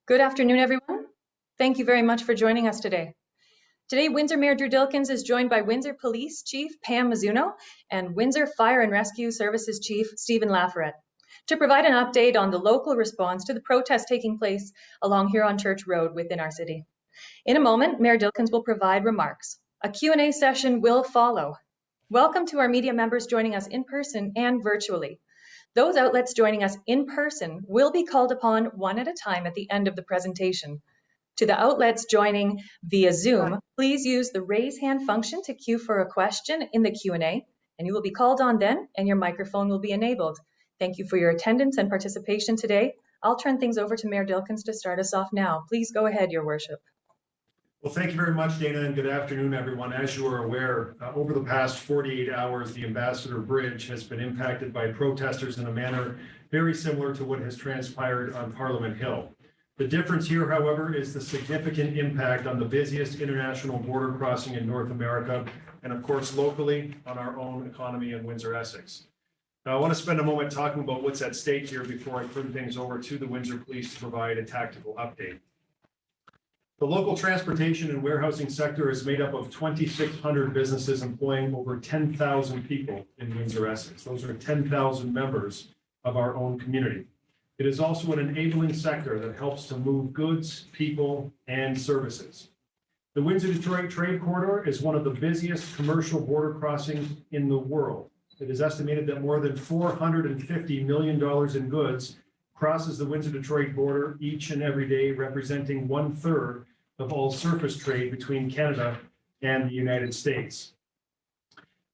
Good afternoon, everyone. Thank you very much for joining us today. Today, Windsor Mayor Drew Dilkens is joined by Windsor Police Chief Pam Mizuno and Windsor Fire and Rescue Services Chief Stephen Laforet to provide an update on the local response to the protest taking place along Huron Church Road within our city. In a moment, Mayor Dilkens will provide remarks. A Q&A session will follow. Welcome to our media members joining us in person and virtually. Those outlets joining us in person will be called upon one at a time at the end of the presentation. To the outlets joining via Zoom, please use the raise hand function to queue for a question in the Q&A, and you will be called on then, and your microphone will be enabled. Thank you for your attendance and participation today. I'll turn things over to Mayor Dilkens to start us off now. Please go ahead, Your Worship. Well, thank you very much, Dana, and good afternoon, everyone. As you are aware, over the past 48 hours, the Ambassador Bridge has been impacted by protesters in a manner very similar to what has transpired on Parliament Hill. The difference here, however, is the significant impact on the busiest international border crossing in North America, and of course, locally on our own economy in Windsor-Essex. Now, I want to spend a moment talking about what's at stake here before I turn things over to the Windsor Police to provide a tactical update. The local transportation and warehousing sector is made up of 2,600 businesses employing over 10,000 people in Windsor-Essex. Those are 10,000 members of our own community. It is also an enabling sector that helps to move goods, people, and services. The Windsor-Detroit Trade Corridor is one of the busiest commercial border crossings in the world. It is estimated that more than $450 million in goods crosses the Windsor-Detroit border each and every day, representing 1/3 of all surface trade between Canada and the United States.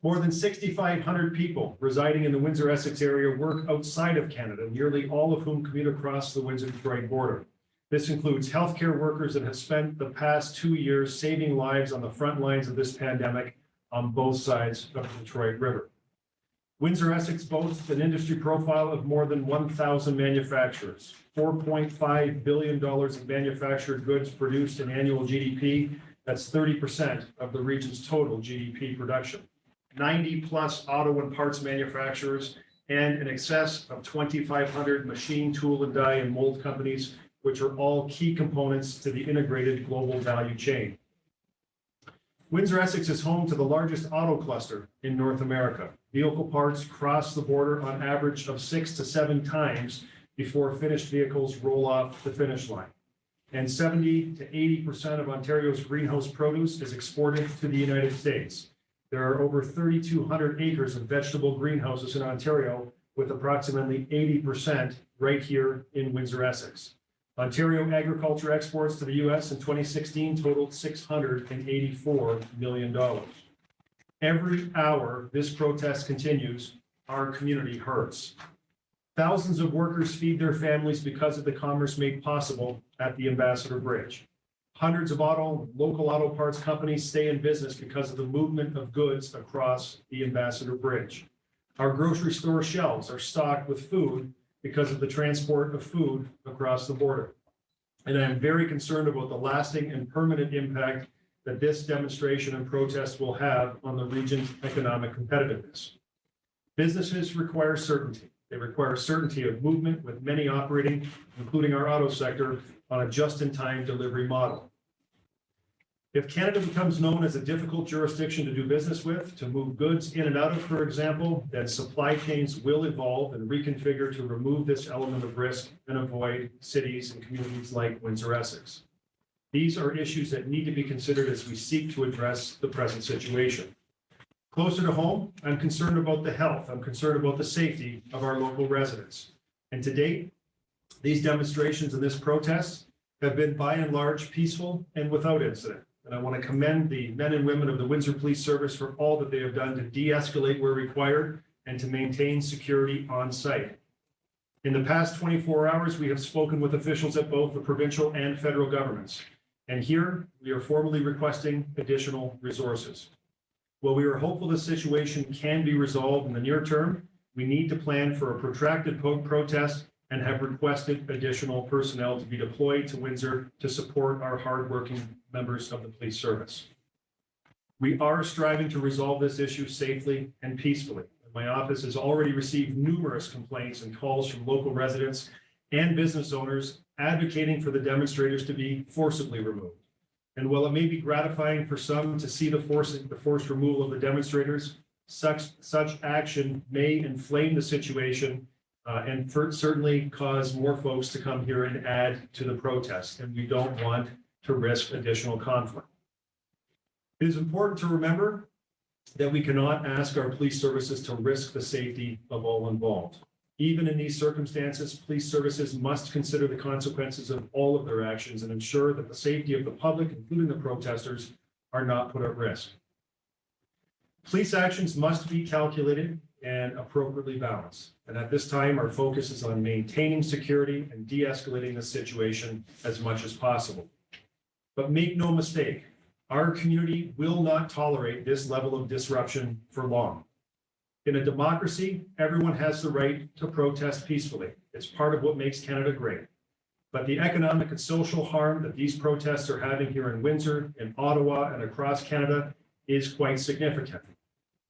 More than 6,500 people residing in the Windsor-Essex area work outside of Canada, nearly all of whom commute across the Windsor-Detroit border. This includes healthcare workers that have spent the past 2 years saving lives on the front lines of this pandemic on both sides of the Detroit River. Windsor-Essex boasts an industry profile of more than 1,000 manufacturers, $4.5 billion in manufactured goods produced in annual GDP. That's 30% of the region's total GDP production. 90+ auto and parts manufacturers, and in excess of 2,500 machine, tool, and die and mold companies, which are all key components to the integrated global value chain. Windsor-Essex is home to the largest auto cluster in North America. Vehicle parts cross the border on average of 6 to 7 times before finished vehicles roll off the finish line. And 70 to 80% of Ontario's greenhouse produce is exported to the United States. There are over 3,200 acres of vegetable greenhouses in Ontario, with approximately 80% right here in Windsor-Essex. Ontario agriculture exports to the U.S. in 2016 totaled $684 million. Every hour this protest continues, our community hurts. Thousands of workers feed their families because of the commerce made possible at the Ambassador Bridge. Hundreds of local auto parts companies stay in business because of the movement of goods across the Ambassador Bridge. Our grocery store shelves are stocked with food because of the transport of food across the border. And I am very concerned about the lasting and permanent impact that this demonstration and protest will have on the region's economic competitiveness. Businesses require certainty. They require certainty of movement, with many operating, including our auto sector, on a just-in-time delivery model. If Canada becomes known as a difficult jurisdiction to do business with, to move goods in and out of, for example, then supply chains will evolve and reconfigure to remove this element of risk and avoid cities and communities like Windsor-Essex. These are issues that need to be considered as we seek to address the present situation. Closer to home, I'm concerned about the health, I'm concerned about the safety of our local residents. And to date, these demonstrations and this protest have been by and large peaceful and without incident. And I want to commend the men and women of the Windsor Police Service for all that they have done to de-escalate where required and to maintain security on site. In the past 24 hours, we have spoken with officials at both the provincial and federal governments. And here, we are formally requesting additional resources. While we are hopeful the situation can be resolved in the near term, we need to plan for a protracted protest and have requested additional personnel to be deployed to Windsor to support our hardworking members of the police service. We are striving to resolve this issue safely and peacefully. My office has already received numerous complaints and calls from local residents and business owners advocating for the demonstrators to be forcibly removed. And while it may be gratifying for some to see the forced removal of the demonstrators, such action may inflame the situation and certainly cause more folks to come here and add to the protest. And we don't want to risk additional conflict. It is important to remember that we cannot ask our police services to risk the safety of all involved. Even in these circumstances, police services must consider the consequences of all of their actions and ensure that the safety of the public, including the protesters, are not put at risk. Police actions must be calculated and appropriately balanced. And at this time, our focus is on maintaining security and de-escalating the situation as much as possible. But make no mistake, our community will not tolerate this level of disruption for long. In a democracy, everyone has the right to protest peacefully. It's part of what makes Canada great. But the economic and social harm that these protests are having here in Windsor, in Ottawa, and across Canada is quite significant.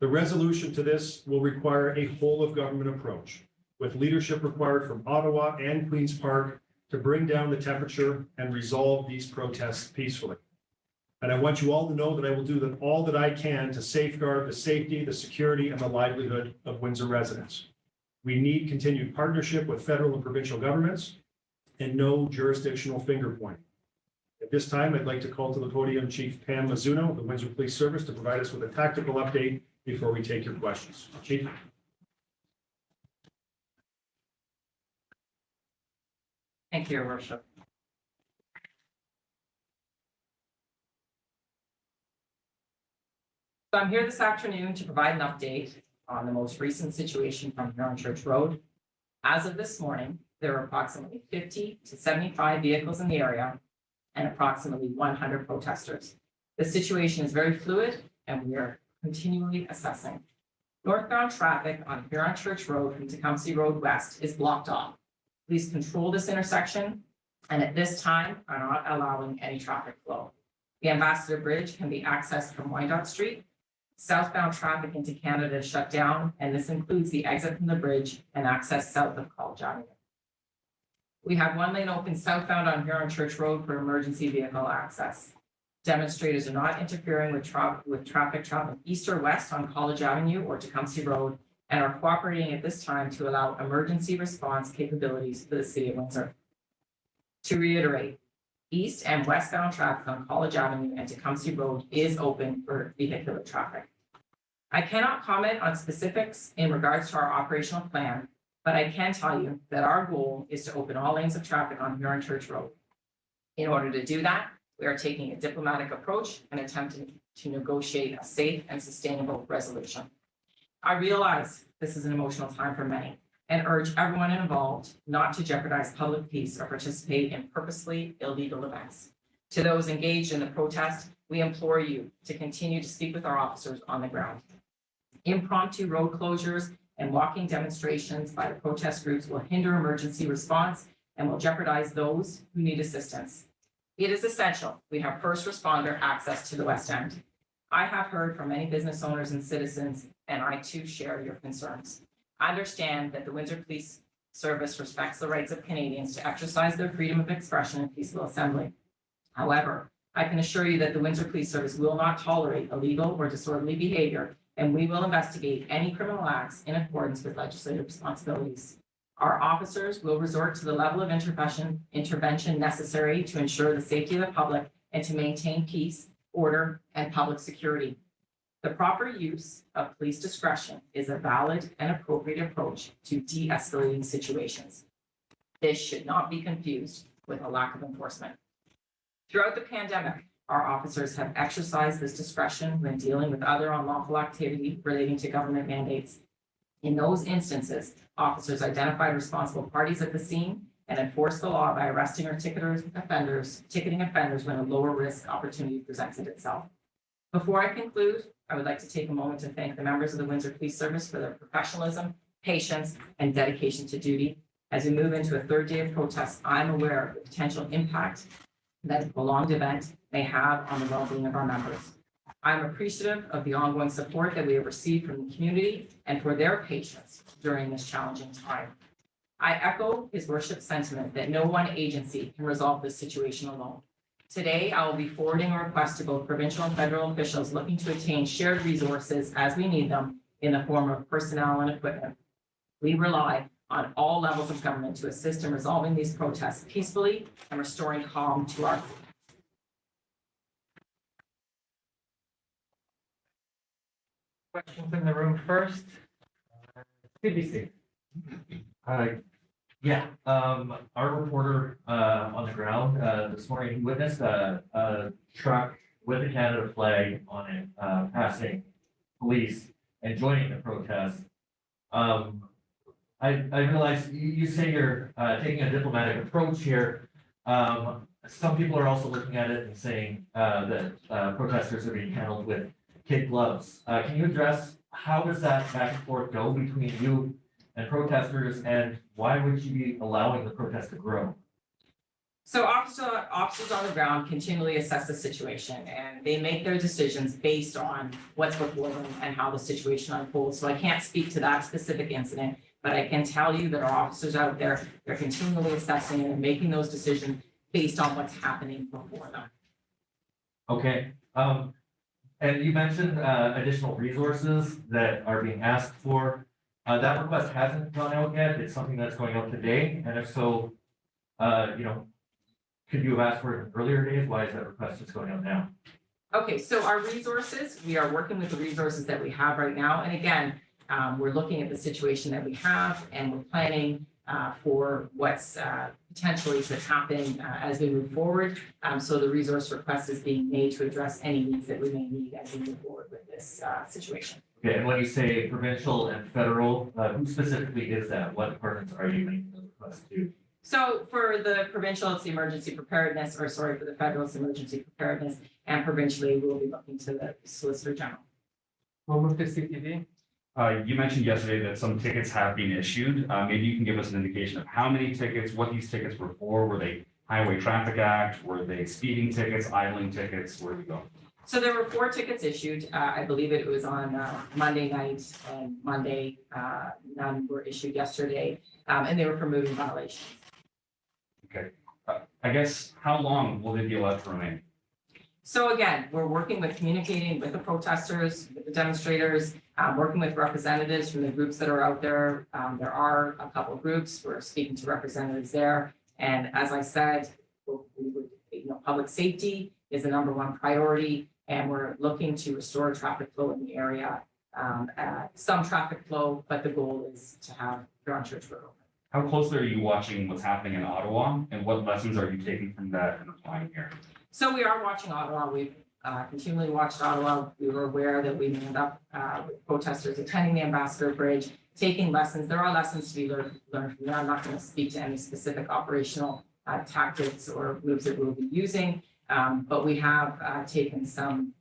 The resolution to this will require a whole of government approach, with leadership required from Ottawa and Queen's Park to bring down the temperature and resolve these protests peacefully. And I want you all to know that I will do all that I can to safeguard the safety, the security, and the livelihood of Windsor residents. We need continued partnership with federal and provincial governments and no jurisdictional finger pointing. At this time, I'd like to call to the podium Chief Pam Mizuno of the Windsor Police Service to provide us with a tactical update before we take your questions. Chief. Thank you, Your Worship. So I'm here this afternoon to provide an update on the most recent situation from Huron Church Road. As of this morning, there are approximately 50 to 75 vehicles in the area and approximately 100 protesters. The situation is very fluid and we are continually assessing. Northbound traffic on Huron Church Road from Tecumseh Road West is blocked off. Please control this intersection and at this time are not allowing any traffic flow. The Ambassador Bridge can be accessed from Wyandotte Street. Southbound traffic into Canada is shut down, and this includes the exit from the bridge and access south of College Avenue. We have one lane open southbound on Huron Church Road for emergency vehicle access. Demonstrators are not interfering with traffic traveling east or west on College Avenue or Tecumseh Road and are cooperating at this time to allow emergency response capabilities for the City of Windsor. To reiterate, east and westbound traffic on College Avenue and Tecumseh Road is open for vehicular traffic. I cannot comment on specifics in regards to our operational plan, but I can tell you that our goal is to open all lanes of traffic on Huron Church Road. In order to do that, we are taking a diplomatic approach and attempting to negotiate a safe and sustainable resolution. I realize this is an emotional time for many and urge everyone involved not to jeopardize public peace or participate in purposely illegal events. To those engaged in the protest, we implore you to continue to speak with our officers on the ground. Impromptu road closures and walking demonstrations by the protest groups will hinder emergency response and will jeopardize those who need assistance. It is essential we have first responder access to the West End. I have heard from many business owners and citizens, and I too share your concerns. I understand that the Windsor Police Service respects the rights of Canadians to exercise their freedom of expression and peaceful assembly. However, I can assure you that the Windsor Police Service will not tolerate illegal or disorderly behavior, and we will investigate any criminal acts in accordance with legislative responsibilities. Our officers will resort to the level of intervention necessary to ensure the safety of the public and to maintain peace, order, and public security. The proper use of police discretion is a valid and appropriate approach to de-escalating situations. This should not be confused with a lack of enforcement. Throughout the pandemic, our officers have exercised this discretion when dealing with other unlawful activity relating to government mandates. In those instances, officers identified responsible parties at the scene and enforced the law by arresting or ticketing offenders when a lower risk opportunity presented itself. Before I conclude, I would like to take a moment to thank the members of the Windsor Police Service for their professionalism, patience, and dedication to duty. As we move into a third day of protests, I'm aware of the potential impact that a prolonged event may have on the well-being of our members. I'm appreciative of the ongoing support that we have received from the community and for their patience during this challenging time. I echo his worship's sentiment that no one agency can resolve this situation alone. Today, I will be forwarding a request to both provincial and federal officials looking to attain shared resources as we need them in the form of personnel and equipment. We rely on all levels of government to assist in resolving these protests peacefully and restoring calm to our city. Questions in the room first? CBC. Yeah, our reporter on the ground this morning, he witnessed a truck with a Canada flag on it passing police and joining the protest. I realize you say you're taking a diplomatic approach here. Some people are also looking at it and saying that protesters are being handled with kid gloves. Can you address how does that back and forth go between you and protesters, and why would you be allowing the protest to grow? So officers on the ground continually assess the situation, and they make their decisions based on what's before them and how the situation unfolds. So I can't speak to that specific incident, but I can tell you that our officers out there, they're continually assessing and making those decisions based on what's happening before them. Okay, and you mentioned additional resources that are being asked for. That request hasn't gone out yet. It's something that's going out today. And if so, could you have asked for it in earlier days? Why is that request just going out now? Okay, so our resources, we are working with the resources that we have right now. And again, we're looking at the situation that we have, and we're planning for what's potentially to happen as we move forward. So the resource request is being made to address any needs that we may need as we move forward with this situation. Okay, and when you say provincial and federal, who specifically is that? What departments are you making those requests to? So for the provincial, it's the emergency preparedness, or sorry, for the federal, it's emergency preparedness, and provincially, we'll be looking to the Solicitor General. We'll move to CTV. You mentioned yesterday that some tickets have been issued. Maybe you can give us an indication of how many tickets, what these tickets were for. Were they Highway Traffic Act? Were they speeding tickets, idling tickets? Where do we go? So there were 4 tickets issued. I believe it was on Monday night and Monday. None were issued yesterday, and they were for moving violations. Okay. I guess, how long will they be allowed to remain? So again, we're working with communicating with the protesters, with the demonstrators, working with representatives from the groups that are out there. There are a couple of groups. We're speaking to representatives there. And as I said, public safety is the #1 priority, and we're looking to restore traffic flow in the area. Some traffic flow, but the goal is to have Huron Church Road open. How closely are you watching what's happening in Ottawa, and what lessons are you taking from that and applying here? So we are watching Ottawa. We've continually watched Ottawa. We were aware that we ended up with protesters attending the Ambassador Bridge, taking lessons. There are lessons to be learned from there. I'm not going to speak to any specific operational tactics or moves that we'll be using, but we have taken some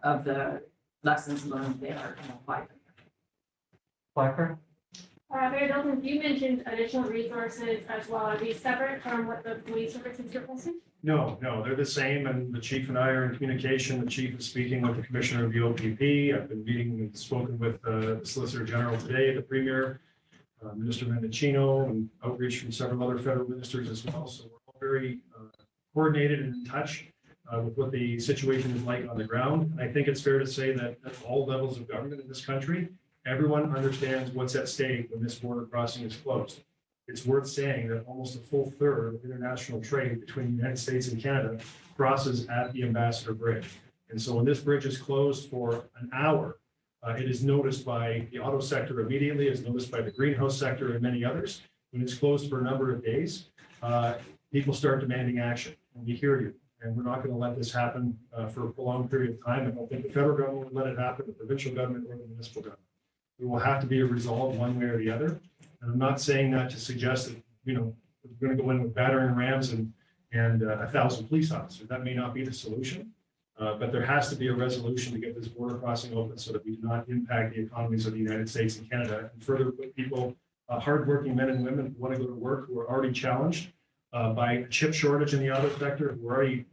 of the lessons learned there and applied them. Blackburn. Mayor Dilkens, you mentioned additional resources as well. Are these separate from what the police services are requesting? No, they're the same, and the chief and I are in communication. The chief is speaking with the commissioner of the OPP. I've been meeting and spoken with the Solicitor General today, the Premier, Minister Mendocino, and outreach from several other federal ministers as well. So we're all very coordinated and in touch with what the situation is like on the ground. And I think it's fair to say that at all levels of government in this country, everyone understands what's at stake when this border crossing is closed. It's worth saying that almost a full third of international trade between the United States and Canada crosses at the Ambassador Bridge. And so when this bridge is closed for an hour, it is noticed by the auto sector immediately, it's noticed by the greenhouse sector and many others. When it's closed for a number of days, people start demanding action, and we hear you. And we're not going to let this happen for a prolonged period of time. I don't think the federal government will let it happen, the provincial government or the municipal government. There will have to be a resolve one way or the other. And I'm not saying that to suggest that, we're going to go in with battering rams and 1,000 police officers. That may not be the solution, but there has to be a resolution to get this border crossing open so that we do not impact the economies of the United States and Canada, and further put people, hardworking men and women who want to go to work, who are already challenged by a chip shortage in the auto sector, who are already,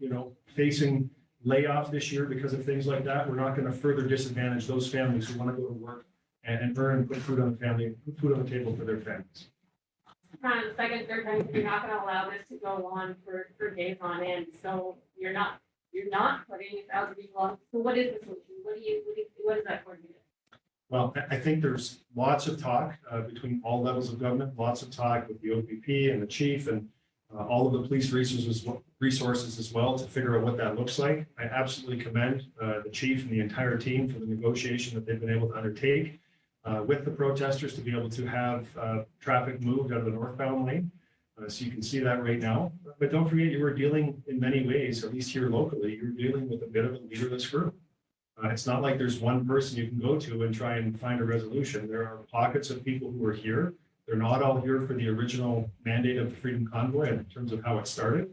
facing layoff this year because of things like that. We're not going to further disadvantage those families who want to go to work and earn and put food on the table for their families. Second, third time, you're not gonna allow this to go on for days on end, so you're not putting out people on. So what is the solution? What is that for you? Well, I think there's lots of talk between all levels of government, lots of talk with the OPP and the chief and all of the police resources as well to figure out what that looks like. I absolutely commend the chief and the entire team for the negotiation that they've been able to undertake with the protesters to be able to have traffic moved out of the northbound lane. So you can see that right now. But don't forget, you were dealing in many ways, at least here locally, you're dealing with a bit of a leaderless group. It's not like there's one person you can go to and try and find a resolution. There are pockets of people who are here. They're not all here for the original mandate of the Freedom Convoy in terms of how it started.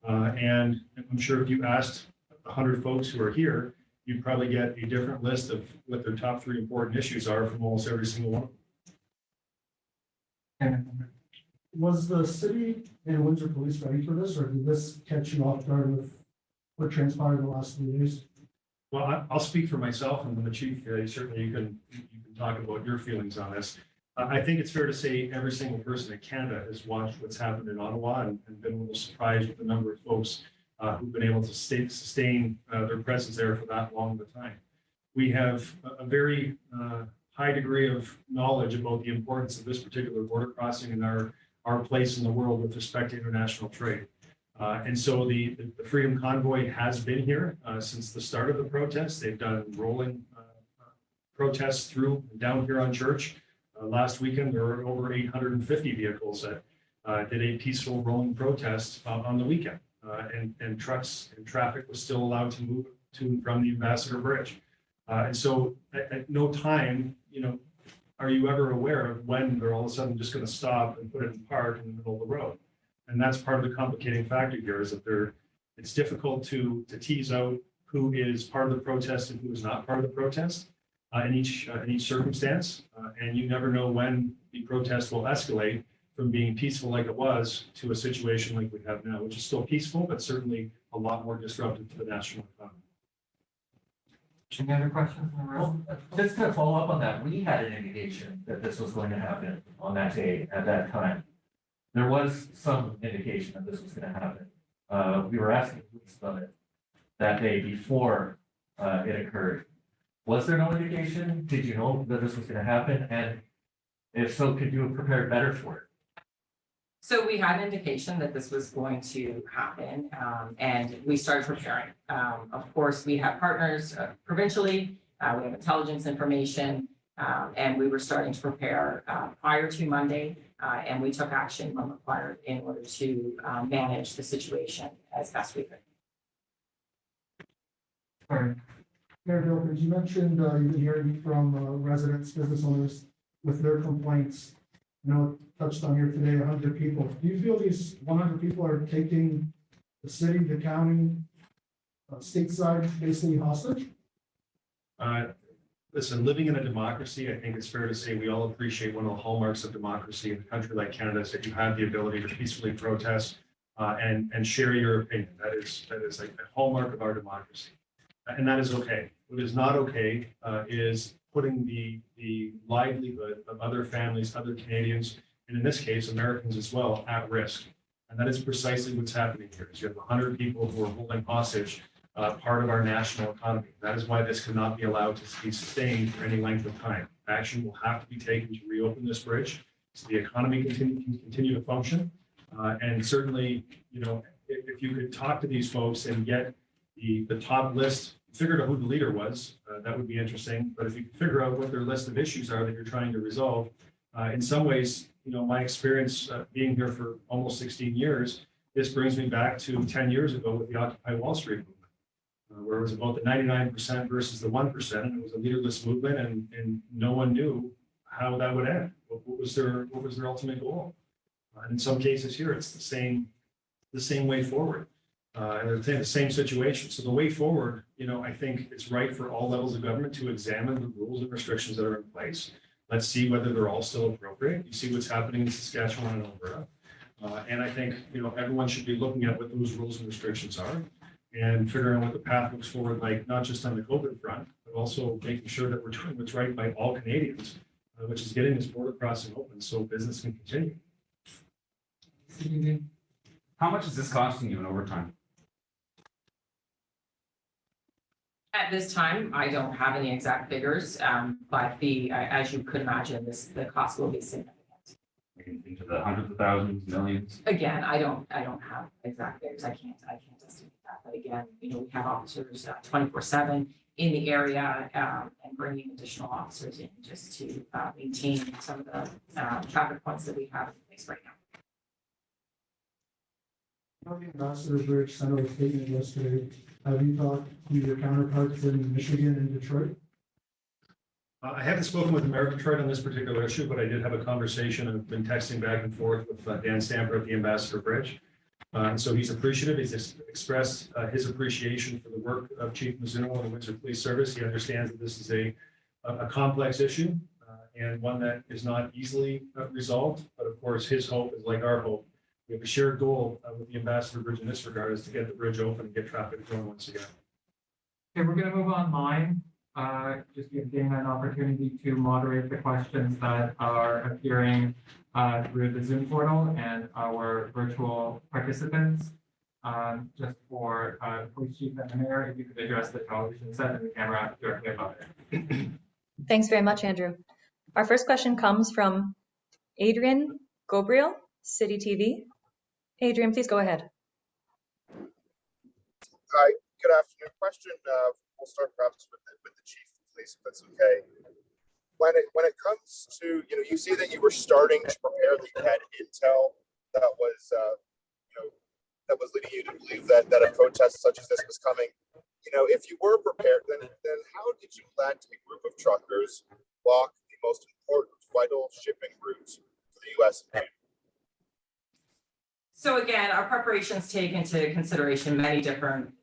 And I'm sure if you asked 100 folks who are here, you'd probably get a different list of what their top 3 important issues are from almost every single one of them. Was the city and Windsor Police ready for this, or did this catch you off guard with what transpired in the last 3 days? Well, I'll speak for myself, and then the chief, certainly you can talk about your feelings on this. I think it's fair to say every single person in Canada has watched what's happened in Ottawa and been a little surprised with the number of folks who've been able to sustain their presence there for that long of a time. We have a very high degree of knowledge about the importance of this particular border crossing and our place in the world with respect to international trade. And so the Freedom Convoy has been here since the start of the protests. They've done rolling protests through and down Huron Church. Last weekend, there were over 850 vehicles that did a peaceful rolling protest on the weekend. And trucks and traffic was still allowed to move to and from the Ambassador Bridge. And so at no time, are you ever aware of when they're all of a sudden just going to stop and put it in park in the middle of the road? And that's part of the complicating factor here is that it's difficult to tease out who is part of the protest and who is not part of the protest in each circumstance. And you never know when the protest will escalate from being peaceful like it was to a situation like we have now, which is still peaceful, but certainly a lot more disruptive to the national economy. Any other questions in the room? Just to follow up on that, we had an indication that this was going to happen on that day at that time. There was some indication that this was going to happen. We were asking police about it that day before it occurred. Was there no indication? Did you know that this was going to happen? And if so, could you have prepared better for it? So we had an indication that this was going to happen, and we started preparing. Of course, we have partners provincially, we have intelligence information, and we were starting to prepare prior to Monday, and we took action when required in order to manage the situation as best we could. Sorry. Mayor Dilkens, you mentioned you've been hearing from residents, business owners with their complaints. I know it touched on here today, 100 people. Do you feel these 100 people are taking the city, the county, stateside, basically hostage? Listen, living in a democracy, I think it's fair to say we all appreciate one of the hallmarks of democracy in a country like Canada is that you have the ability to peacefully protest and share your opinion. That is a hallmark of our democracy. And that is okay. What is not okay is putting the livelihood of other families, other Canadians, and in this case, Americans as well, at risk. And that is precisely what's happening here. Is you have 100 people who are holding hostage part of our national economy. That is why this cannot be allowed to be sustained for any length of time. Action will have to be taken to reopen this bridge so the economy can continue to function. And certainly, if you could talk to these folks and get the top list, figure out who the leader was, that would be interesting. But if you can figure out what their list of issues are that you're trying to resolve, in some ways, my experience being here for almost 16 years, this brings me back to 10 years ago with the Occupy Wall Street movement, where it was about the 99% versus the 1%, and it was a leaderless movement, and no one knew how that would end. What was their ultimate goal? And in some cases here, it's the same way forward. And the same situation. So the way forward, I think it's right for all levels of government to examine the rules and restrictions that are in place. Let's see whether they're all still appropriate. You see what's happening in Saskatchewan and Alberta. And I think, everyone should be looking at what those rules and restrictions are and figuring out what the path looks forward like, not just on the COVID front, but also making sure that we're doing what's right by all Canadians which is getting this border crossing open so business can continue. How much is this costing you in overtime? At this time, I don't have any exact figures, but as you could imagine, the cost will be significant. Into the hundreds of thousands, millions? Again, I don't have exact figures. I can't estimate that. But again, we have officers 24/7 in the area, and bringing additional officers in just to maintain some of the traffic points that we have in place right now. Ambassador Bridge sent out a statement yesterday. Have you talked to your counterparts in Michigan and Detroit? I haven't spoken with the Mayor of Detroit on this particular issue, but I did have a conversation and been texting back and forth with Dan Stamper at the Ambassador Bridge. And so he's appreciative. He's expressed his appreciation for the work of Chief Mizuno and the Windsor Police Service. He understands that this is a complex issue and one that is not easily resolved. But of course, his hope is like our hope. We have a shared goal with the Ambassador Bridge in this regard is to get the bridge open and get traffic flowing once again. Okay, we're gonna move online. Just give Dana an opportunity to moderate the questions that are appearing through the Zoom portal and our virtual participants. Just for Police Chief and the Mayor, if you could address the television set and the camera directly above it. Thanks very much, Andrew. Our first question comes from Adrian Gobriel, City TV. Adrian, please go ahead. Hi, good afternoon. Question, we'll start perhaps with the chief of police, if that's okay. When it comes to, you see that you were starting to prepare, that you had intel that was, that was leading you to believe that a protest such as this was coming. If you were prepared, then how did you let a group of truckers block the most important vital shipping routes for the U.S. and Canada? So again, our preparations take into consideration many different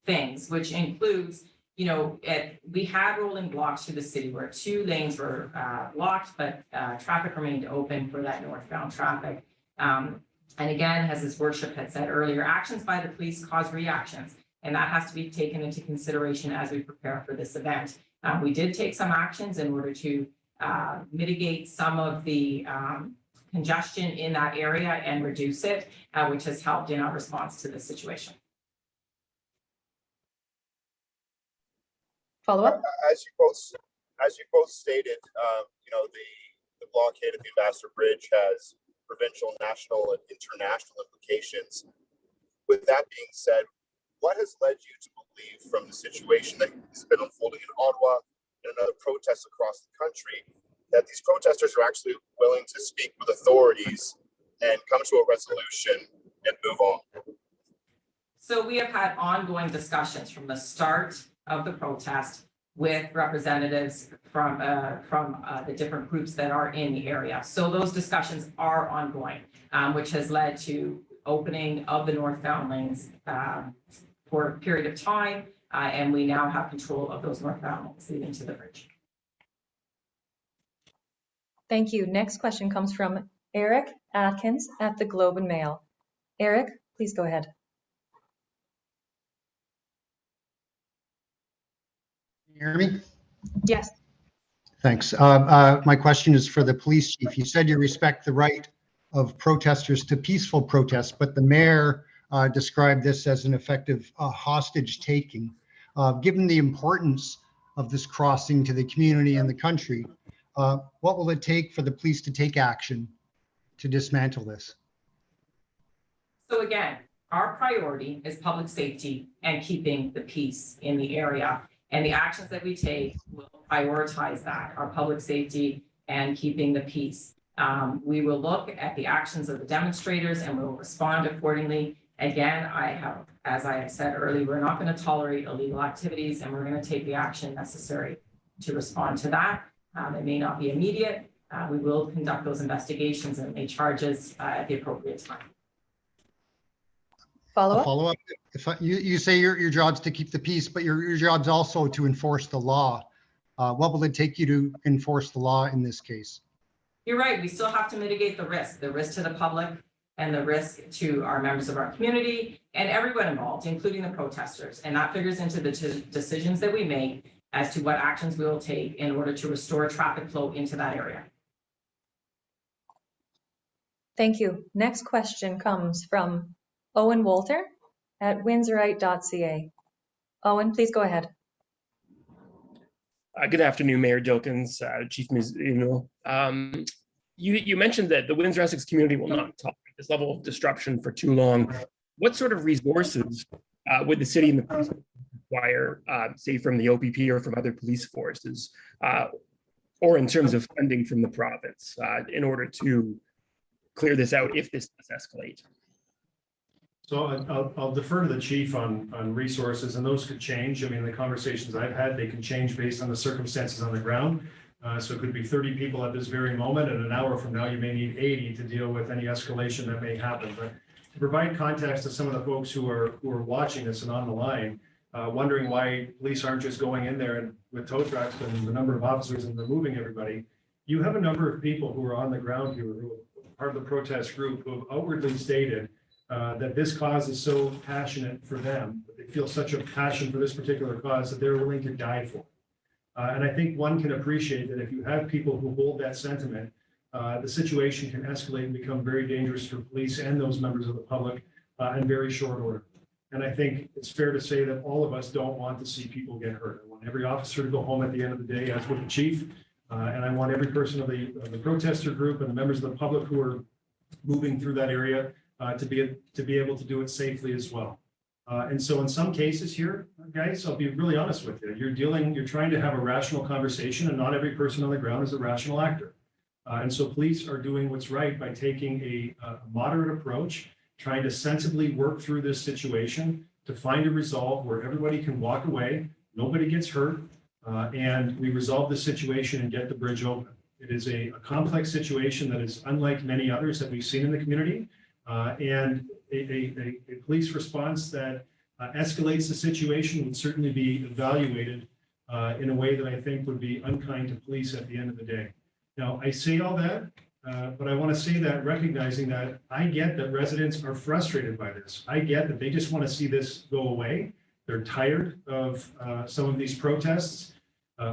things, which includes, we had rolling blocks through the city where 2 lanes were blocked, but traffic remained open for that northbound traffic. And again, as his worship had said earlier, actions by the police cause reactions, and that has to be taken into consideration as we prepare for this event. We did take some actions in order to mitigate some of the congestion in that area and reduce it, which has helped in our response to the situation. Follow up? As you both stated, the blockade of the Ambassador Bridge has provincial, national, and international implications. With that being said, what has led you to believe from the situation that has been unfolding in Ottawa and other protests across the country that these protesters are actually willing to speak with authorities and come to a resolution and move on? So we have had ongoing discussions from the start of the protest with representatives from the different groups that are in the area. So those discussions are ongoing, which has led to opening of the northbound lanes for a period of time, and we now have control of those northbound lanes leading to the bridge. Thank you. Next question comes from Eric Atkins at the Globe and Mail. Eric, please go ahead. Can you hear me? Yes. Thanks. My question is for the police chief. You said you respect the right of protesters to peaceful protests, but the mayor described this as an effective hostage taking. Given the importance of this crossing to the community and the country, what will it take for the police to take action to dismantle this? So again, our priority is public safety and keeping the peace in the area. And the actions that we take will prioritize that, our public safety and keeping the peace. We will look at the actions of the demonstrators and we'll respond accordingly. Again, as I have said earlier, we're not going to tolerate illegal activities and we're going to take the action necessary to respond to that. It may not be immediate. We will conduct those investigations and make charges at the appropriate time. Follow up. If you say your job's to keep the peace, but your job's also to enforce the law. What will it take you to enforce the law in this case? You're right. We still have to mitigate the risk to the public and the risk to our members of our community and everyone involved, including the protesters. And that figures into the decisions that we make as to what actions we will take in order to restore traffic flow into that area. Thank you. Next question comes from Owen Wolter at windsorite.ca. Owen, please go ahead. Good afternoon, Mayor Dilkens, Chief Mizuno. You mentioned that the Windsor Essex community will not tolerate this level of disruption for too long. What sort of resources would the city and the police require, say from the OPP or from other police forces, or in terms of funding from the province, in order to clear this out if this does escalate? So I'll defer to the chief on resources, and those could change. I mean, the conversations I've had, they can change based on the circumstances on the ground. So it could be 30 people at this very moment, and an hour from now, you may need 80 to deal with any escalation that may happen. But to provide context to some of the folks who are watching this and on the line, wondering why police aren't just going in there and with tow trucks and the number of officers and removing everybody, you have a number of people who are on the ground here, who are part of the protest group, who have outwardly stated that this cause is so passionate for them, that they feel such a passion for this particular cause that they're willing to die for. And I think one can appreciate that if you have people who hold that sentiment, the situation can escalate and become very dangerous for police and those members of the public in very short order. And I think it's fair to say that all of us don't want to see people get hurt. I want every officer to go home at the end of the day, as with the chief. And I want every person of the protester group and the members of the public who are moving through that area to be able to do it safely as well. And so in some cases here, guys, I'll be really honest with you, you're trying to have a rational conversation, and not every person on the ground is a rational actor. And so police are doing what's right by taking a moderate approach, trying to sensibly work through this situation to find a resolve where everybody can walk away, nobody gets hurt, and we resolve the situation and get the bridge open. It is a complex situation that is unlike many others that we've seen in the community, and a police response that escalates the situation would certainly be evaluated in a way that I think would be unkind to police at the end of the day. Now, I say all that, but I want to say that recognizing that I get that residents are frustrated by this. I get that they just want to see this go away. They're tired of some of these protests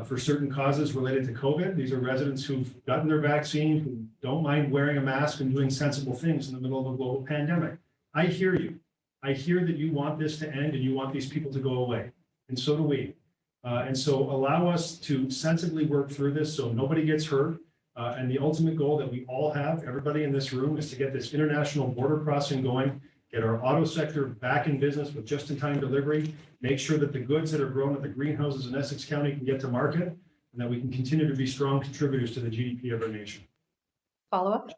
for certain causes related to COVID. These are residents who've gotten their vaccine, who don't mind wearing a mask and doing sensible things in the middle of a global pandemic. I hear you. I hear that you want this to end and you want these people to go away. And so do we. And so allow us to sensibly work through this so nobody gets hurt. And the ultimate goal that we all have, everybody in this room, is to get this international border crossing going, get our auto sector back in business with just-in-time delivery, make sure that the goods that are grown at the greenhouses in Essex County can get to market, and that we can continue to be strong contributors to the GDP of our nation. Follow-up?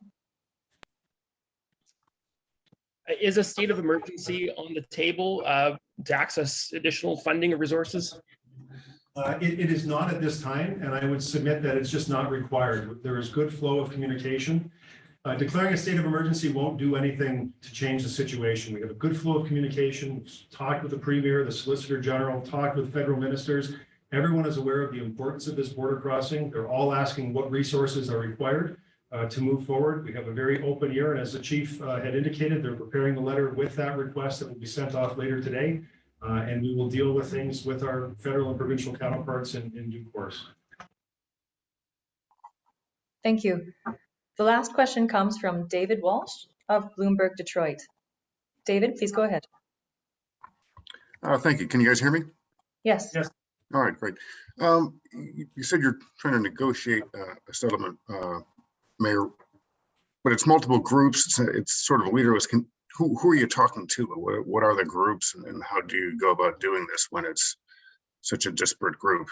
Is a state of emergency on the table to access additional funding or resources? It is not at this time, and I would submit that it's just not required. There is good flow of communication. Declaring a state of emergency won't do anything to change the situation. We have a good flow of communication. We've talked with the Premier, the Solicitor General, talked with federal ministers. Everyone is aware of the importance of this border crossing. They're all asking what resources are required to move forward. We have a very open ear, and as the chief had indicated, they're preparing the letter with that request that will be sent off later today. And we will deal with things with our federal and provincial counterparts in due course. Thank you. The last question comes from David Walsh of Bloomberg Detroit. David, please go ahead. Thank you. Can you guys hear me? Yes. Yes. All right, great. You said you're trying to negotiate a settlement, Mayor, but it's multiple groups. It's sort of leaderless. Who are you talking to? What are the groups, and how do you go about doing this when it's such a disparate group?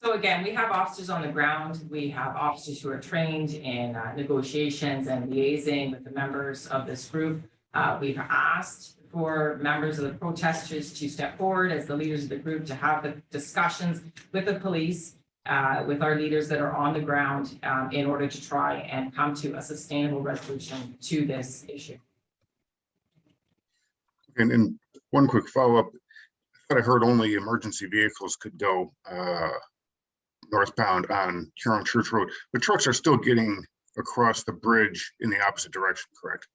So again, we have officers on the ground. We have officers who are trained in negotiations and liaising with the members of this group. We've asked for members of the protesters to step forward as the leaders of the group to have the discussions with the police, with our leaders that are on the ground in order to try and come to a sustainable resolution to this issue. And one quick follow-up. I thought I heard only emergency vehicles could go northbound on Huron Church Road, but trucks are still getting across the bridge in the opposite direction, correct?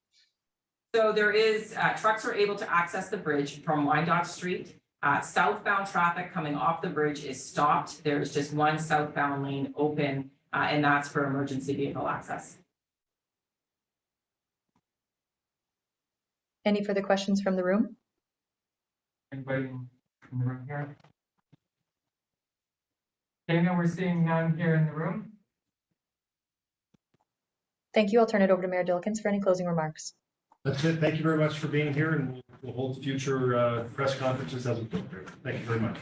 So there is, trucks are able to access the bridge from Wyandotte Street Southbound traffic coming off the bridge is stopped. There's just one southbound lane open, and that's for emergency vehicle access. Any further questions from the room? Anybody in the room here? Dana, we're seeing none here in the room. Thank you. I'll turn it over to Mayor Dilkens for any closing remarks. That's it. Thank you very much for being here, and we'll hold future press conferences as appropriate. Thank you very much.